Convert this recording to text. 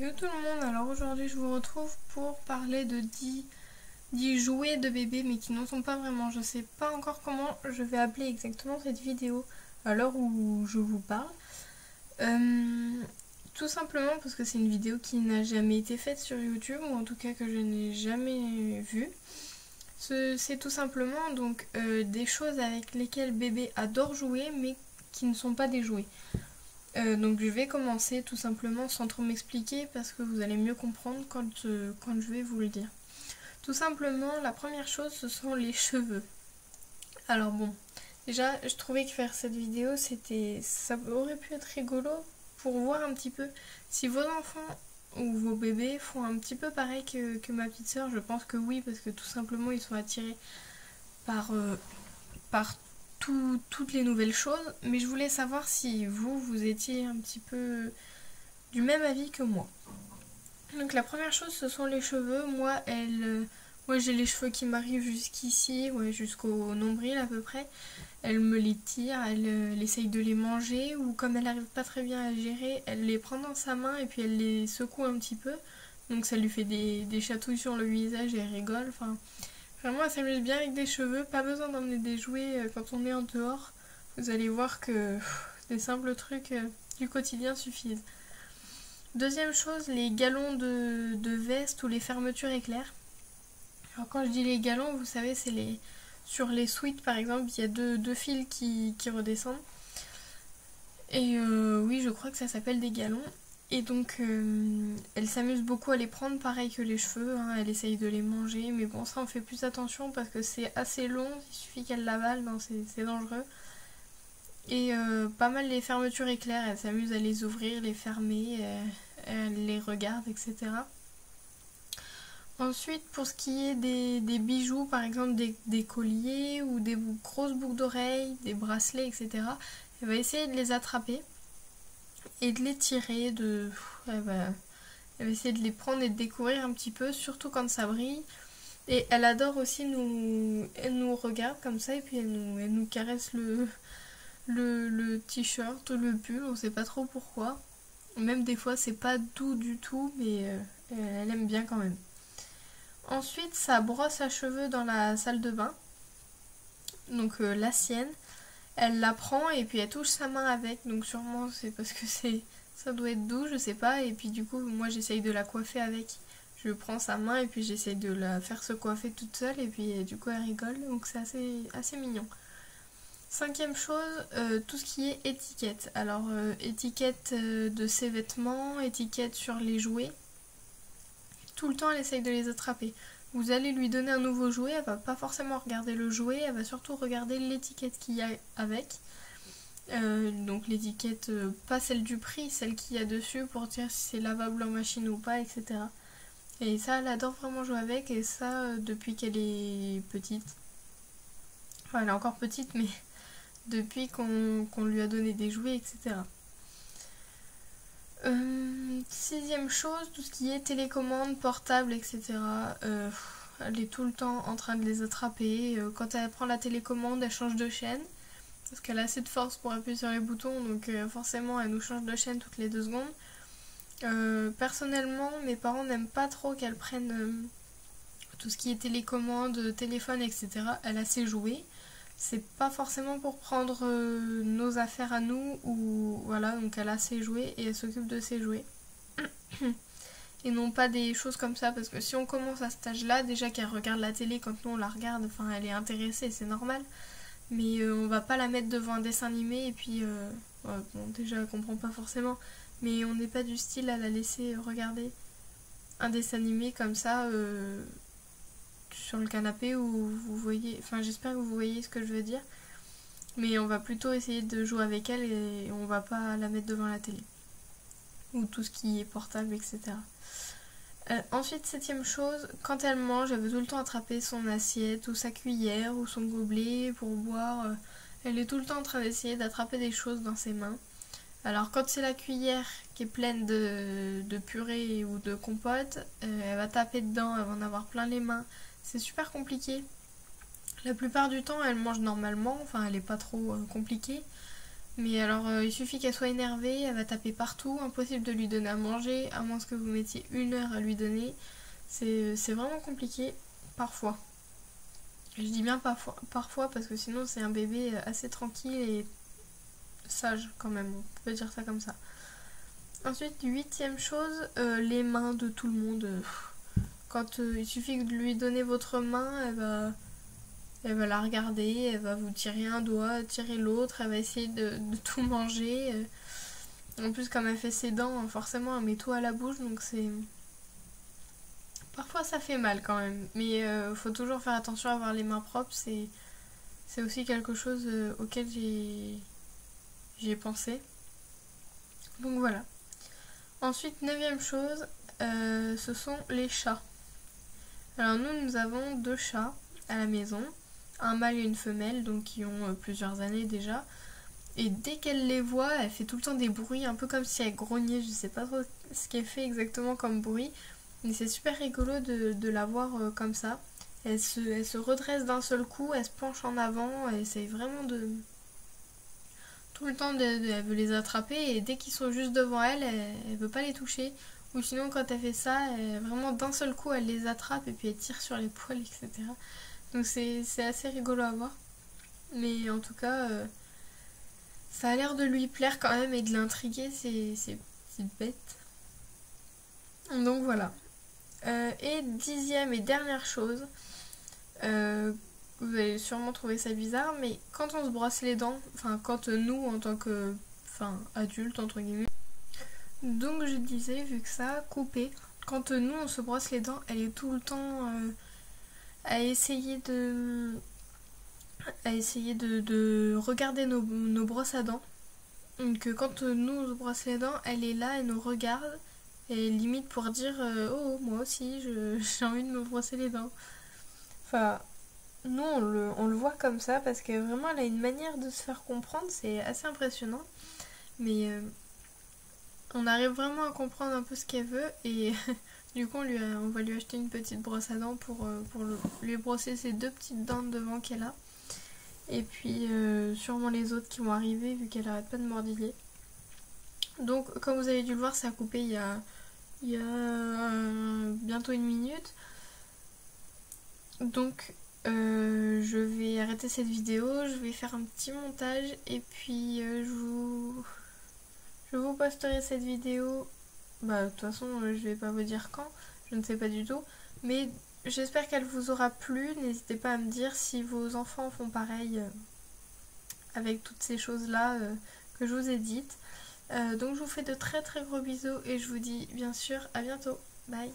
Hello tout le monde, alors aujourd'hui je vous retrouve pour parler de 10 jouets de bébé mais qui n'en sont pas vraiment. Je sais pas encore comment je vais appeler exactement cette vidéo à l'heure où je vous parle. Tout simplement parce que c'est une vidéo qui n'a jamais été faite sur YouTube, ou en tout cas que je n'ai jamais vue. C'est tout simplement donc des choses avec lesquelles bébé adore jouer mais qui ne sont pas des jouets. Donc je vais commencer tout simplement sans trop m'expliquer parce que vous allez mieux comprendre quand je vais vous le dire. Tout simplement, la première chose, ce sont les cheveux. Alors bon, déjà je trouvais que faire cette vidéo, ça aurait pu être rigolo pour voir un petit peu si vos enfants ou vos bébés font un petit peu pareil que ma petite soeur. Je pense que oui, parce que tout simplement ils sont attirés par toutes les nouvelles choses, mais je voulais savoir si vous étiez un petit peu du même avis que moi. Donc la première chose, ce sont les cheveux. Moi j'ai les cheveux qui m'arrivent jusqu'ici, ouais, jusqu'au nombril à peu près. Elle me les tire, elle essaye de les manger, ou comme elle n'arrive pas très bien à gérer, elle les prend dans sa main et puis elle les secoue un petit peu. Donc ça lui fait des chatouilles sur le visage et elle rigole. Enfin, vraiment, elle s'amuse bien avec des cheveux. Pas besoin d'emmener des jouets quand on est en dehors. Vous allez voir que des simples trucs du quotidien suffisent. Deux chose, les galons de veste ou les fermetures éclairs. Alors quand je dis les galons, vous savez, sur les suites par exemple, il y a deux fils qui redescendent. Et oui, je crois que ça s'appelle des galons. Et donc, elle s'amuse beaucoup à les prendre, pareil que les cheveux, hein, elle essaye de les manger, mais bon, ça on fait plus attention parce que c'est assez long, il suffit qu'elle l'avale, non, c'est dangereux. Et pas mal les fermetures éclairs, elle s'amuse à les ouvrir, les fermer, elle les regarde, etc. Ensuite, pour ce qui est des bijoux, par exemple des colliers ou des grosses boucles d'oreilles, des bracelets, etc., elle va essayer de les attraper et de les tirer, elle va essayer de les prendre et de découvrir un petit peu, surtout quand ça brille. Et elle adore aussi elle nous regarde comme ça et puis elle nous caresse le t-shirt, le pull, on sait pas trop pourquoi. Même des fois c'est pas doux du tout, mais elle aime bien quand même. Ensuite, sa brosse à cheveux dans la salle de bain, donc la sienne, elle la prend et puis elle touche sa main avec, donc sûrement c'est parce que ça doit être doux, je sais pas, et puis du coup moi j'essaye de la coiffer avec. Je prends sa main et puis j'essaye de la faire se coiffer toute seule et puis du coup elle rigole, donc c'est assez mignon. Cinquième chose, tout ce qui est étiquette. Alors étiquette de ses vêtements, étiquette sur les jouets. Tout le temps elle essaye de les attraper. Vous allez lui donner un nouveau jouet, elle va pas forcément regarder le jouet, elle va surtout regarder l'étiquette qu'il y a avec. Donc l'étiquette, pas celle du prix, celle qu'il y a dessus pour dire si c'est lavable en machine ou pas, etc. Et ça, elle adore vraiment jouer avec, et ça depuis qu'elle est petite. Enfin, elle est encore petite, mais depuis qu'on lui a donné des jouets, etc. Sixième chose, tout ce qui est télécommande, portable, etc. Elle est tout le temps en train de les attraper. Quand elle prend la télécommande, elle change de chaîne. Parce qu'elle a assez de force pour appuyer sur les boutons, donc forcément elle nous change de chaîne toutes les 2 secondes. Personnellement, mes parents n'aiment pas trop qu'elle prenne tout ce qui est télécommande, téléphone, etc. Elle a ses jouets. C'est pas forcément pour prendre nos affaires à nous, ou voilà, donc elle a ses jouets et elle s'occupe de ses jouets. Et non pas des choses comme ça, parce que si on commence à cet âge-là, déjà qu'elle regarde la télé quand nous on la regarde, enfin elle est intéressée, c'est normal. Mais on va pas la mettre devant un dessin animé et puis ouais, bon, déjà elle comprend pas forcément, mais on n'est pas du style à la laisser regarder un dessin animé comme ça sur le canapé, où vous voyez, enfin j'espère que vous voyez ce que je veux dire, mais on va plutôt essayer de jouer avec elle et on va pas la mettre devant la télé ou tout ce qui est portable, etc. Ensuite, septième chose, quand elle mange, elle veut tout le temps attraper son assiette ou sa cuillère ou son gobelet pour boire. Elle est tout le temps en train d'essayer d'attraper des choses dans ses mains. Alors quand c'est la cuillère qui est pleine de purée ou de compote, elle va taper dedans, elle va en avoir plein les mains. C'est super compliqué. La plupart du temps, elle mange normalement, enfin elle est pas trop compliquée. Mais alors il suffit qu'elle soit énervée, elle va taper partout, impossible de lui donner à manger, à moins que vous mettiez 1 heure à lui donner. C'est vraiment compliqué parfois. Je dis bien parfois parce que sinon c'est un bébé assez tranquille et sage quand même, on peut dire ça comme ça. Ensuite, 8e chose, les mains de tout le monde. Quand il suffit de lui donner votre main, elle va la regarder, elle va vous tirer un doigt, tirer l'autre, elle va essayer de tout manger. En plus, comme elle fait ses dents, forcément, elle met tout à la bouche, donc c'est... Parfois, ça fait mal quand même, mais faut toujours faire attention à avoir les mains propres, c'est aussi quelque chose auquel j'ai pensé. Donc voilà. Ensuite, 9e chose, ce sont les chats. Alors nous avons 2 chats à la maison, un mâle et une femelle, donc qui ont plusieurs années déjà. Et dès qu'elle les voit, elle fait tout le temps des bruits, un peu comme si elle grognait, je sais pas trop ce qu'elle fait exactement comme bruit. Mais c'est super rigolo de la voir comme ça. Elle se redresse d'un seul coup, elle se penche en avant, elle essaye vraiment de... Tout le temps, elle veut les attraper et dès qu'ils sont juste devant elle, elle veut pas les toucher. Ou sinon, quand elle fait ça, vraiment d'un seul coup, elle les attrape et puis elle tire sur les poils, etc. Donc c'est assez rigolo à voir. Mais en tout cas, ça a l'air de lui plaire quand même et de l'intriguer, ces petites bêtes. Donc voilà. Et 10e et dernière chose, vous allez sûrement trouver ça bizarre, mais quand on se brosse les dents, enfin quand nous en tant que adultes entre guillemets, donc je disais, vu que ça, coupé, quand nous on se brosse les dents, elle est tout le temps à essayer de regarder nos brosses à dents. Donc quand nous on se brosse les dents, elle est là, elle nous regarde, et limite pour dire oh moi aussi j'ai envie de me brosser les dents. Enfin, nous on le voit comme ça parce que vraiment elle a une manière de se faire comprendre, c'est assez impressionnant. Mais on arrive vraiment à comprendre un peu ce qu'elle veut et du coup on va lui acheter une petite brosse à dents pour lui brosser ses 2 petites dents de devant qu'elle a. Et puis sûrement les autres qui vont arriver vu qu'elle arrête pas de mordiller. Donc comme vous avez dû le voir, ça a coupé il y a bientôt 1 minute. Donc je vais arrêter cette vidéo, je vais faire un petit montage et puis je vous posterai cette vidéo. Bah de toute façon je vais pas vous dire quand, je ne sais pas du tout. Mais j'espère qu'elle vous aura plu. N'hésitez pas à me dire si vos enfants font pareil avec toutes ces choses là que je vous ai dites. Donc je vous fais de très très gros bisous et je vous dis bien sûr à bientôt. Bye.